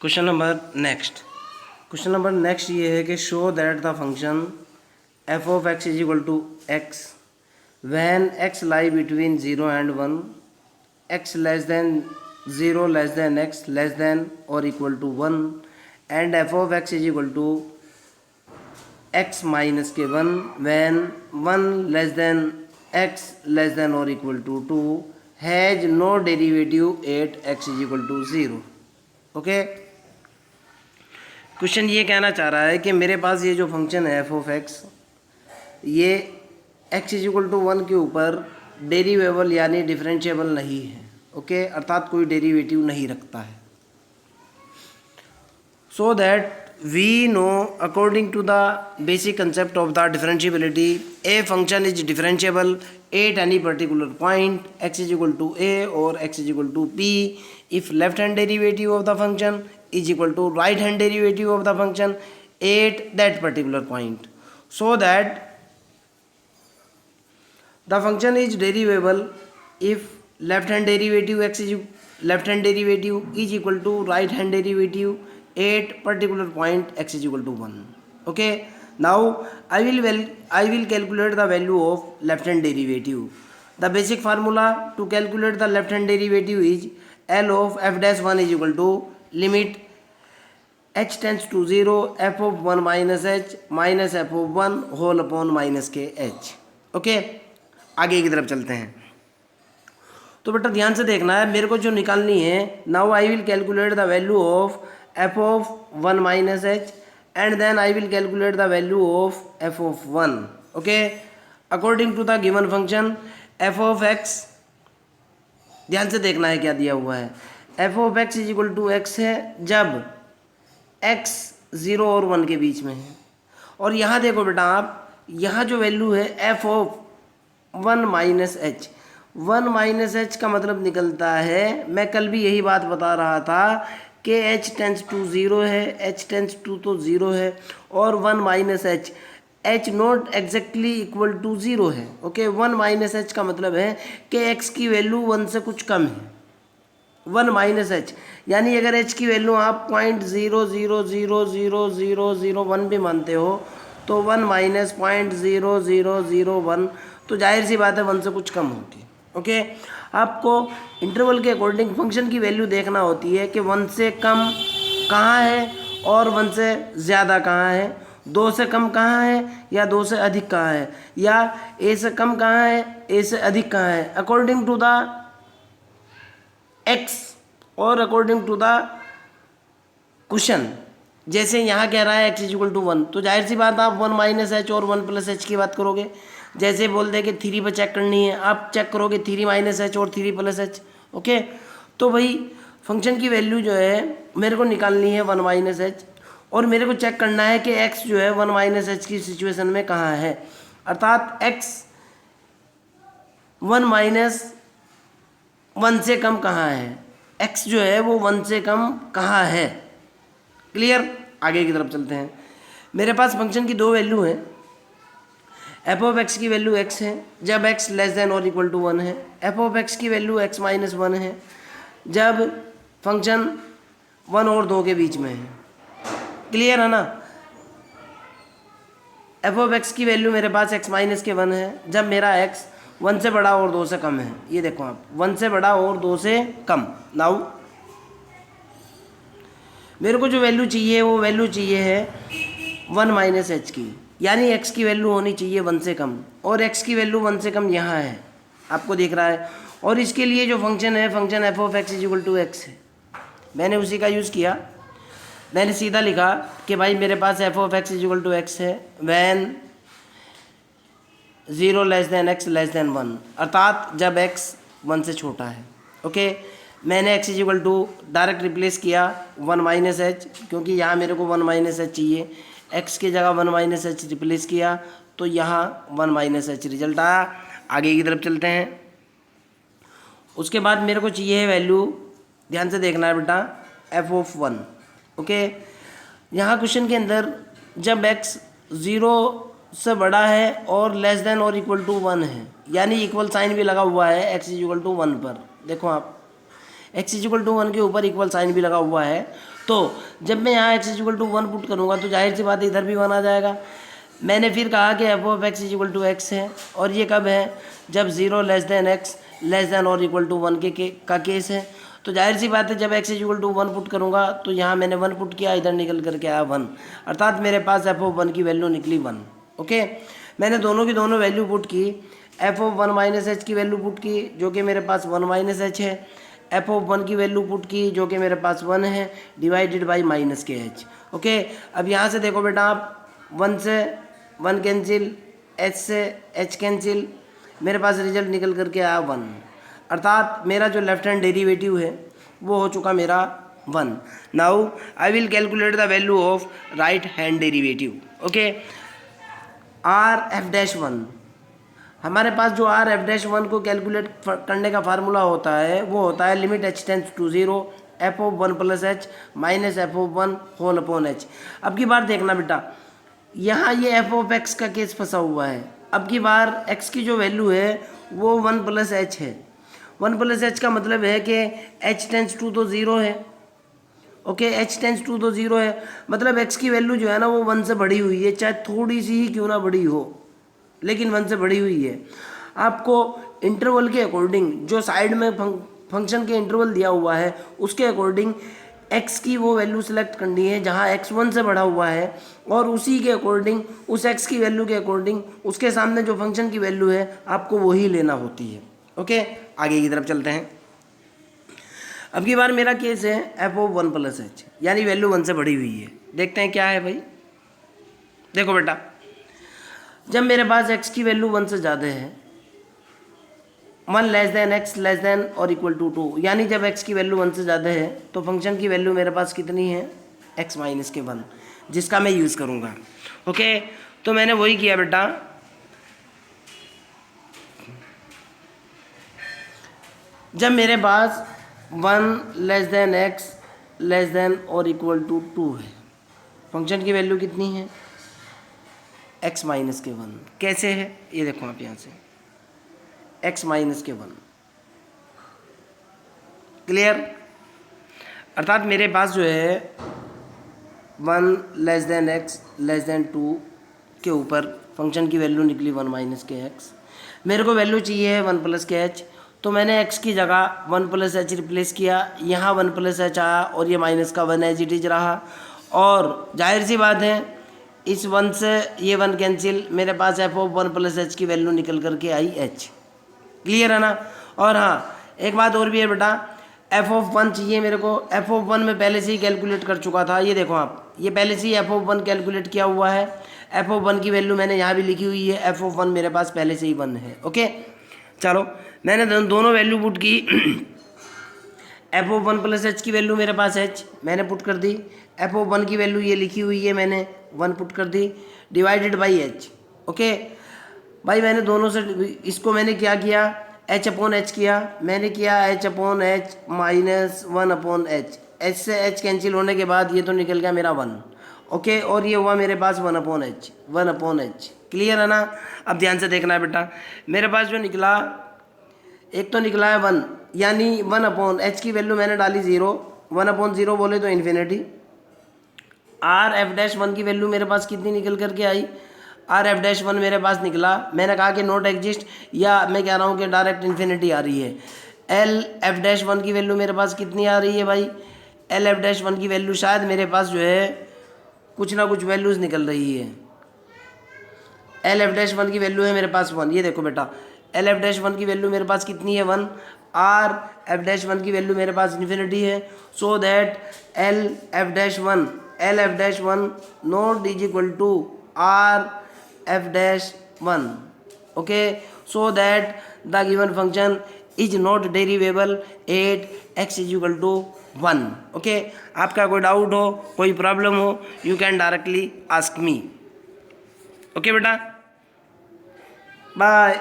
Question number next ये है कि show that the function F of x is equal to X when X lie between 0 and 1, X less than 0 less than x less than और equal to 1 and F of x is equal to X minus के 1 when 1 less than x less than और equal to 2 has no derivative at X is equal to 0। Okay, question ये कहना चाह रहा है कि मेरे पास ये जो फंक्शन है एफ ऑफ एक्स, ये एक्स इज इक्वल टू 1 के ऊपर डेरिवेबल यानी डिफरेंशिएबल नहीं है। ओके, अर्थात कोई डेरिवेटिव नहीं रखता है। So that we know according to the basic concept of the differentiability a function is differentiable at any particular point X is equal to A और X is equal to P if left hand derivative of the function is equal to right hand derivative of the function at that particular point, so that the function is derivable if left hand derivative is equal to right hand derivative at particular point x is equal to 1. Okay, now I will calculate the value of left hand derivative. The basic formula to calculate the left hand derivative is L of f dash 1 is equal to limit h tends to 0 f of 1 minus h minus f of 1 whole upon minus के h। Okay, आगे की तरफ चलते हैं। तो बेटा ध्यान से देखना है, मेरे को जो निकालनी है, now I will calculate the value of f of 1 minus h and then I will calculate the value of f of 1। Okay, according to the given function f of x, ध्यान से देखना है क्या दिया हुआ है। F of x is equal to x है जब एक्स 0 और 1 के बीच में है। और यहाँ देखो बेटा आप, यहाँ जो वैल्यू है f of 1 minus H, 1 minus H का मतलब निकलता है, मैं कल भी यही बात बता रहा था कि एच टेंस टू 0 है, एच टेंस टू तो 0 है और 1 minus h, h not exactly equal to 0 है। ओके, 1 माइनस एच का मतलब है कि एक्स की वैल्यू 1 से कुछ कम है। 1 माइनस एच यानी अगर एच की वैल्यू आप 0.00000001 भी मानते हो तो 1 माइनस 0.0001, तो जाहिर सी बात है 1 से कुछ कम होगी। ओके, आपको इंटरवल के अकॉर्डिंग फंक्शन की वैल्यू देखना होती है कि 1 से कम कहाँ है और 1 से ज़्यादा कहाँ है, 2 से कम कहाँ है या 2 से अधिक कहाँ है, या ए से कम कहाँ है ए से अधिक कहाँ है, अकॉर्डिंग टू द एक्स और अकॉर्डिंग टू द क्वेश्चन। जैसे यहाँ कह रहा है एक्स इज इक्वल टू 1, तो जाहिर सी बात आप 1 माइनस एच और 1 प्लस एच की बात करोगे। जैसे बोल दे कि 3 पर चेक करनी है, आप चेक करोगे 3 माइनस एच और 3 प्लस एच। ओके, तो भाई फंक्शन की वैल्यू जो है मेरे को निकालनी है 1 माइनस एच, और मेरे को चेक करना है कि x जो है 1 माइनस एच की सिचुएशन में कहाँ है, अर्थात x 1 माइनस 1 से कम कहाँ है, x जो है वो 1 से कम कहाँ है। क्लियर, आगे की तरफ चलते हैं। मेरे पास फंक्शन की 2 वैल्यू हैं। एफ ऑफ एक्स की वैल्यू x है जब x लेस देन और इक्वल टू 1 है, एफ ऑफ एक्स की वैल्यू x माइनस 1 है जब फंक्शन 1 और 2 के बीच में है। क्लियर है ना। एफ ऑफ एक्स की वैल्यू मेरे पास x माइनस के 1 है जब मेरा x 1 से बड़ा और 2 से कम है। ये देखो आप, 1 से बड़ा और 2 से कम। नाउ मेरे को जो वैल्यू चाहिए वो वैल्यू चाहिए है 1 माइनस एच की, यानी x की वैल्यू होनी चाहिए 1 से कम, और x की वैल्यू 1 से कम यहाँ है, आपको दिख रहा है। और इसके लिए जो फंक्शन है, function F of x is equal to x है, मैंने उसी का यूज़ किया। मैंने सीधा लिखा कि भाई मेरे पास F of x is equal to x है when 0 less than x less than 1, अर्थात जब x 1 से छोटा है। ओके, मैंने x is equal to direct replace किया 1 माइनस एच, क्योंकि यहाँ मेरे को 1 माइनस एच चाहिए, x की जगह 1 माइनस एच रिप्लेस किया तो यहाँ 1 माइनस एच रिजल्ट आया। आगे की तरफ चलते हैं। उसके बाद मेरे को चाहिए वैल्यू, ध्यान से देखना है बेटा, एफ ऑफ 1। ओके, यहाँ क्वेश्चन के अंदर जब x 0 से बड़ा है और लेस देन और इक्वल टू 1 है, यानी इक्वल साइन भी लगा हुआ है x इज इक्वल टू 1 पर। देखो आप, एक्स इज इक्वल टू 1 के ऊपर इक्वल साइन भी लगा हुआ है, तो जब मैं यहाँ x is equal to 1 put करूँगा तो जाहिर सी बात है इधर भी 1 आ जाएगा। मैंने फिर कहा कि f of x is equal to x है, और ये कब है, जब 0 less than x less than और इक्वल टू 1 का केस है। तो जाहिर सी बात है जब x is equal to 1 put करूँगा तो यहाँ मैंने 1 पुट किया, इधर निकल करके आया 1, अर्थात मेरे पास एफ ऑफ 1 की वैल्यू निकली 1। ओके, मैंने दोनों की दोनों वैल्यू पुट की, एफ ऑफ 1 माइनस एच की वैल्यू पुट की जो कि मेरे पास 1 माइनस एच है, एफ ऑफ 1 की वैल्यू पुट की जो कि मेरे पास 1 है, डिवाइडेड बाई माइनस के एच। ओके, अब यहाँ से देखो बेटा, आप 1 से 1 कैंसिल, एच से एच कैंसिल, मेरे पास रिजल्ट निकल करके आया 1, अर्थात मेरा जो लेफ्ट हैंड डेरिवेटिव है वो हो चुका मेरा 1। Now I will calculate the value of right hand derivative. Okay, are F dash 1, हमारे पास जो आर एफ डैश 1 को कैलकुलेट करने का फार्मूला होता है वो होता है limit h tends to 0 f of 1 plus h minus f of 1 whole upon h. अब की बार देखना बेटा, यहाँ ये एफ ऑफ एक्स का केस फंसा हुआ है। अब की बार एक्स की जो वैल्यू है वो 1 प्लस एच है। 1 प्लस एच का मतलब है कि एच टेंड्स टू तो 0 है। ओके, एच टेंड्स टू तो 0 है, मतलब एक्स की वैल्यू जो है ना वो 1 से बढ़ी हुई है, चाहे थोड़ी सी ही क्यों ना बड़ी हो, लेकिन 1 से बढ़ी हुई है। आपको इंटरवल के अकॉर्डिंग, जो साइड में फंक्शन के इंटरवल दिया हुआ है उसके अकॉर्डिंग एक्स की वो वैल्यू सेलेक्ट करनी है जहाँ एक्स 1 से बढ़ा हुआ है, और उसी के अकॉर्डिंग, उस एक्स की वैल्यू के अकॉर्डिंग उसके सामने जो फंक्शन की वैल्यू है आपको वही लेना होती है। ओके, आगे की तरफ चलते हैं। अब की बार मेरा केस है एफ ऑफ 1 प्लस एच, यानी वैल्यू 1 से बढ़ी हुई है। देखते हैं क्या है भाई। देखो बेटा, जब मेरे पास x की वैल्यू 1 से ज़्यादा है, 1 less than x less than और इक्वल टू 2, यानी जब x की वैल्यू 1 से ज़्यादा है तो फंक्शन की वैल्यू मेरे पास कितनी है, x माइनस के 1, जिसका मैं यूज़ करूँगा। ओके, तो मैंने वही किया बेटा, जब मेरे पास 1 less than x less than और इक्वल टू 2 है, फंक्शन की वैल्यू कितनी है, x माइनस के 1। कैसे है ये देखो आप, यहाँ से x माइनस के 1, क्लियर। अर्थात मेरे पास जो है 1 less than x less then 2 के ऊपर फंक्शन की वैल्यू निकली 1 माइनस के x। मेरे को वैल्यू चाहिए 1 प्लस के h, तो मैंने x की जगह 1 प्लस एच रिप्लेस किया, यहाँ 1 प्लस एच आया और ये माइनस का 1 एज इट इज रहा, और जाहिर सी बात है इस 1 से ये 1 कैंसिल, मेरे पास एफ ऑफ 1 प्लस एच की वैल्यू निकल करके आई h। क्लियर है ना। और हाँ, एक बात और भी है बेटा, एफ ऑफ 1 चाहिए मेरे को, एफ ऑफ 1 में पहले से ही कैलकुलेट कर चुका था, ये देखो आप, ये पहले से ही एफ ऑफ 1 कैलकुलेट किया हुआ है। एफ ऑफ 1 की वैल्यू मैंने यहाँ भी लिखी हुई है, एफ ऑफ 1 मेरे पास पहले से ही 1 है। ओके, चलो मैंने दोनों वैल्यू पुट की, एफ ऑफ 1 प्लस एच की वैल्यू मेरे पास h मैंने पुट कर दी, एफ ऑफ 1 की वैल्यू ये लिखी हुई है मैंने 1 पुट कर दी, डिवाइडेड बाई h। ओके भाई, मैंने दोनों से इसको मैंने क्या किया, h अपॉन एच किया, मैंने किया h upon H minus 1 upon H, h से h कैंसिल होने के बाद ये तो निकल गया मेरा 1। ओके, और ये हुआ मेरे पास 1 upon H, 1 upon H. Clear है ना। अब ध्यान से देखना है बेटा, मेरे पास जो निकला, एक तो निकला है 1, यानी 1 अपॉन एच की वैल्यू मैंने डाली 0, 1 अपॉन 0 बोले तो इन्फिनिटी। आर एफ डैश 1 की वैल्यू मेरे पास कितनी निकल करके आई, आर एफ डैश 1 मेरे पास निकला, मैंने कहा कि नॉट एग्जिस्ट, या मैं कह रहा हूँ कि डायरेक्ट इन्फिनिटी आ रही है। एल एफ डैश 1 की वैल्यू मेरे पास कितनी आ रही है भाई, एल एफ डैश 1 की वैल्यू शायद मेरे पास जो है कुछ ना कुछ वैल्यूज़ निकल रही है। एल एफ डैश 1 की वैल्यू है मेरे पास 1, ये देखो बेटा, एल एफ डैश 1 की वैल्यू मेरे पास कितनी है 1, आर एफ डैश 1 की वैल्यू मेरे पास इन्फिनिटी है, so that L F dash 1 not is equal to R F dash 1। Okay, so that the given function is not derivable at X is equal to 1। Okay, आपका कोई doubt हो, कोई problem हो, you can directly ask me. Okay बेटा, bye.